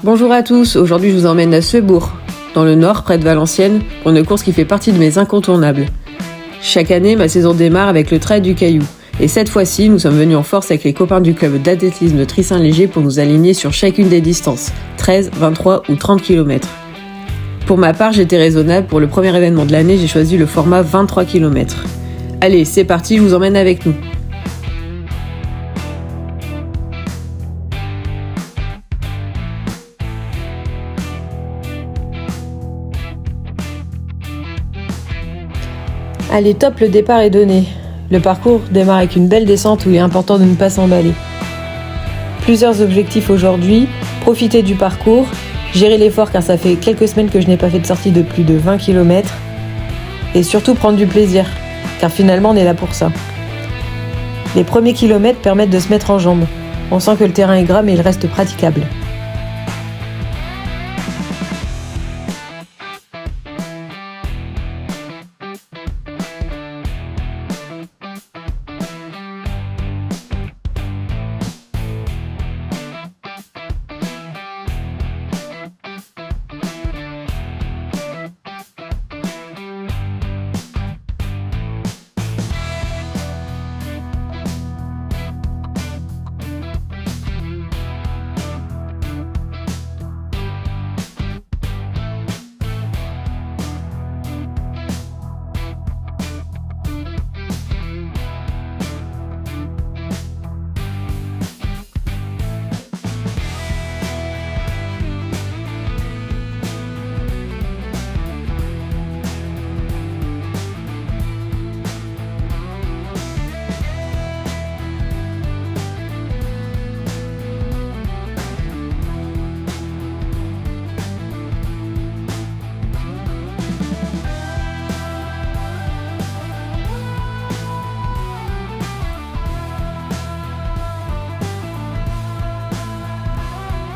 Bonjour à tous, aujourd'hui je vous emmène à Sebourg, dans le nord, près de Valenciennes, pour une course qui fait partie de mes incontournables. Chaque année, ma saison démarre avec le trail du Caillou. Et cette fois-ci, nous sommes venus en force avec les copains du club d'athlétisme de Tris-Saint-Léger pour nous aligner sur chacune des distances, 13, 23 ou 30 km. Pour ma part, j'étais raisonnable. Pour le premier événement de l'année, j'ai choisi le format 23 km. Allez, c'est parti, je vous emmène avec nous. Allez, top, le départ est donné. Le parcours démarre avec une belle descente où il est important de ne pas s'emballer. Plusieurs objectifs aujourd'hui, profiter du parcours, gérer l'effort car ça fait quelques semaines que je n'ai pas fait de sortie de plus de 20 km et surtout prendre du plaisir car finalement on est là pour ça. Les premiers kilomètres permettent de se mettre en jambes. On sent que le terrain est gras mais il reste praticable.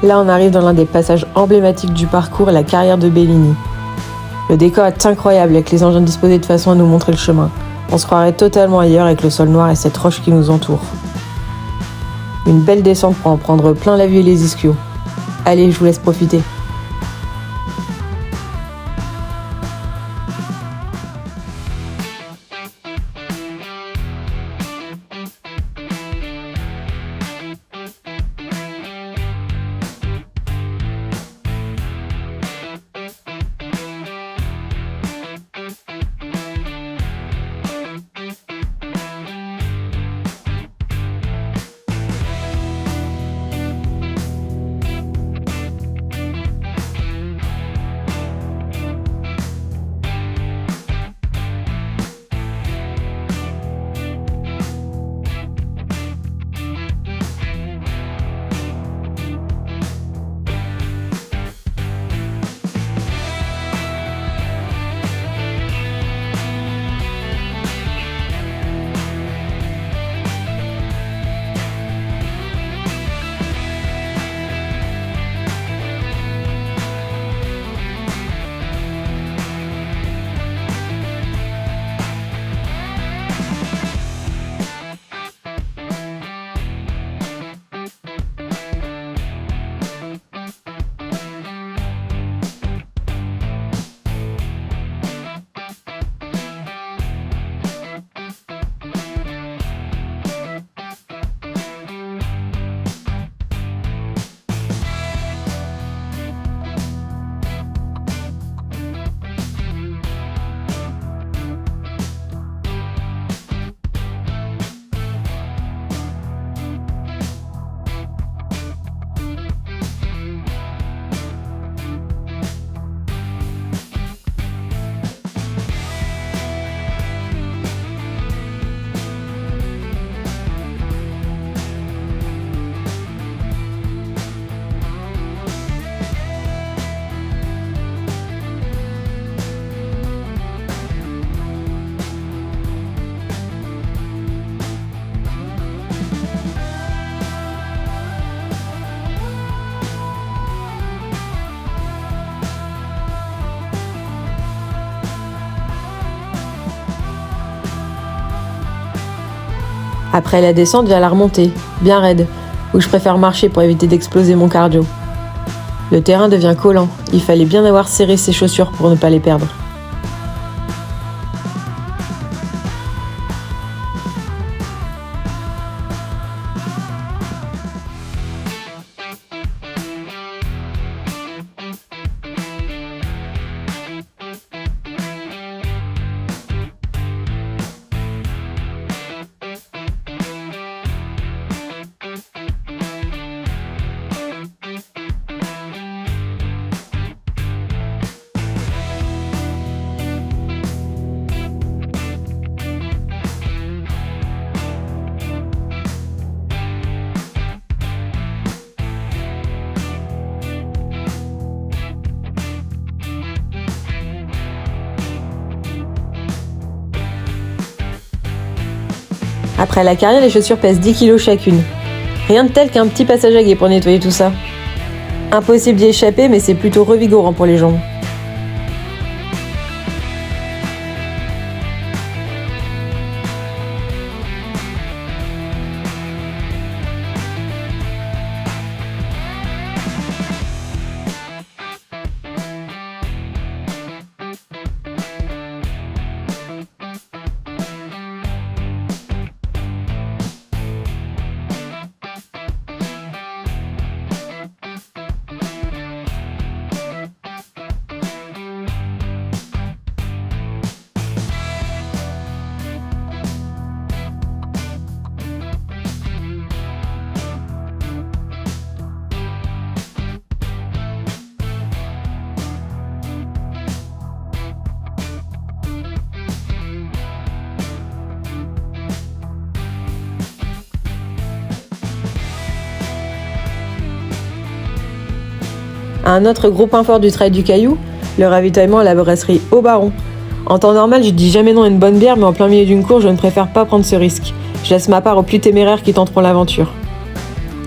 Là, on arrive dans l'un des passages emblématiques du parcours, la carrière de Bellini. Le décor est incroyable avec les engins disposés de façon à nous montrer le chemin. On se croirait totalement ailleurs avec le sol noir et cette roche qui nous entoure. Une belle descente pour en prendre plein la vue et les ischios. Allez, je vous laisse profiter. Après la descente vient la remontée, bien raide, où je préfère marcher pour éviter d'exploser mon cardio. Le terrain devient collant, il fallait bien avoir serré ses chaussures pour ne pas les perdre. Après la carrière, les chaussures pèsent 10 kg chacune. Rien de tel qu'un petit passage à gué pour nettoyer tout ça. Impossible d'y échapper, mais c'est plutôt revigorant pour les jambes. Un autre gros point fort du trail du Caillou, le ravitaillement à la brasserie Au Baron. En temps normal, je dis jamais non à une bonne bière, mais en plein milieu d'une course, je ne préfère pas prendre ce risque. Je laisse ma part aux plus téméraires qui tenteront l'aventure.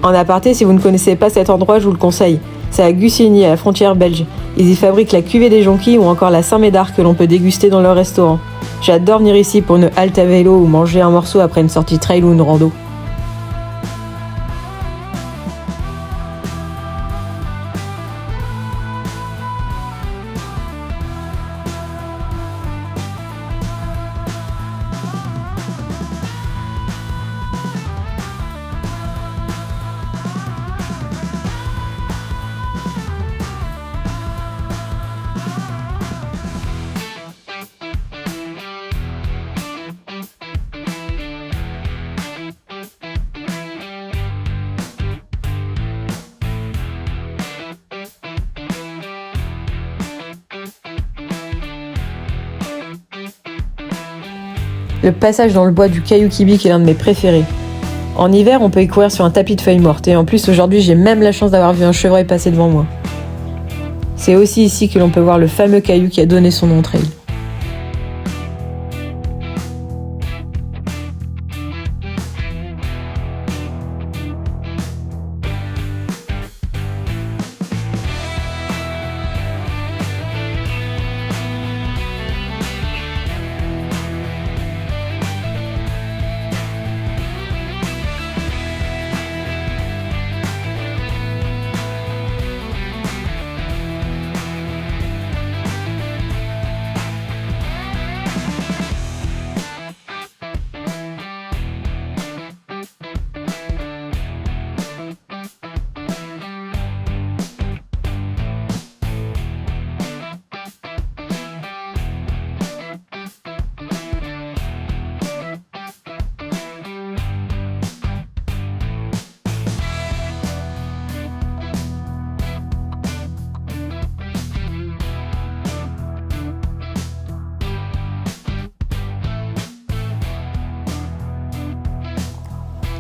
En aparté, si vous ne connaissez pas cet endroit, je vous le conseille. C'est à Gussigny, à la frontière belge. Ils y fabriquent la cuvée des jonquilles ou encore la Saint-Médard que l'on peut déguster dans leur restaurant. J'adore venir ici pour une halte à vélo ou manger un morceau après une sortie trail ou une rando. Le passage dans le bois du Caillou Kibic est l'un de mes préférés. En hiver, on peut y courir sur un tapis de feuilles mortes et en plus aujourd'hui j'ai même la chance d'avoir vu un chevreuil passer devant moi. C'est aussi ici que l'on peut voir le fameux caillou qui a donné son nom au trail.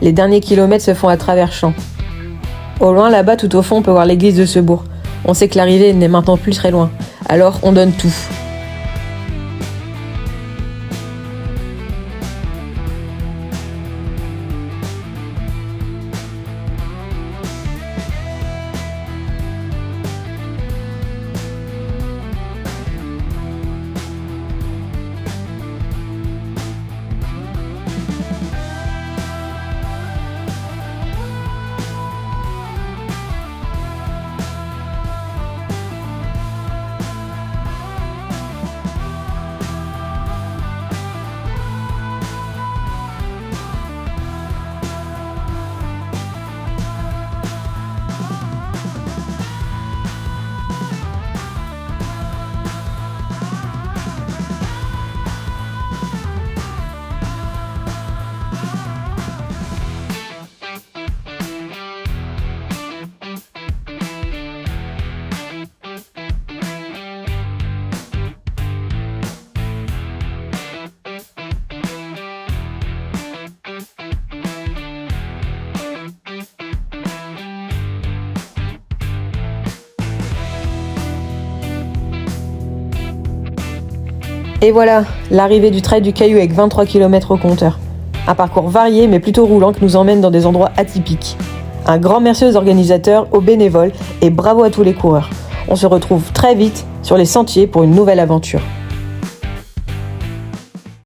Les derniers kilomètres se font à travers champs. Au loin, là-bas, tout au fond, on peut voir l'église de Sebourg. On sait que l'arrivée n'est maintenant plus très loin. Alors, on donne tout. Et voilà, l'arrivée du Trail du Caillou avec 23 km au compteur. Un parcours varié mais plutôt roulant qui nous emmène dans des endroits atypiques. Un grand merci aux organisateurs, aux bénévoles et bravo à tous les coureurs. On se retrouve très vite sur les sentiers pour une nouvelle aventure.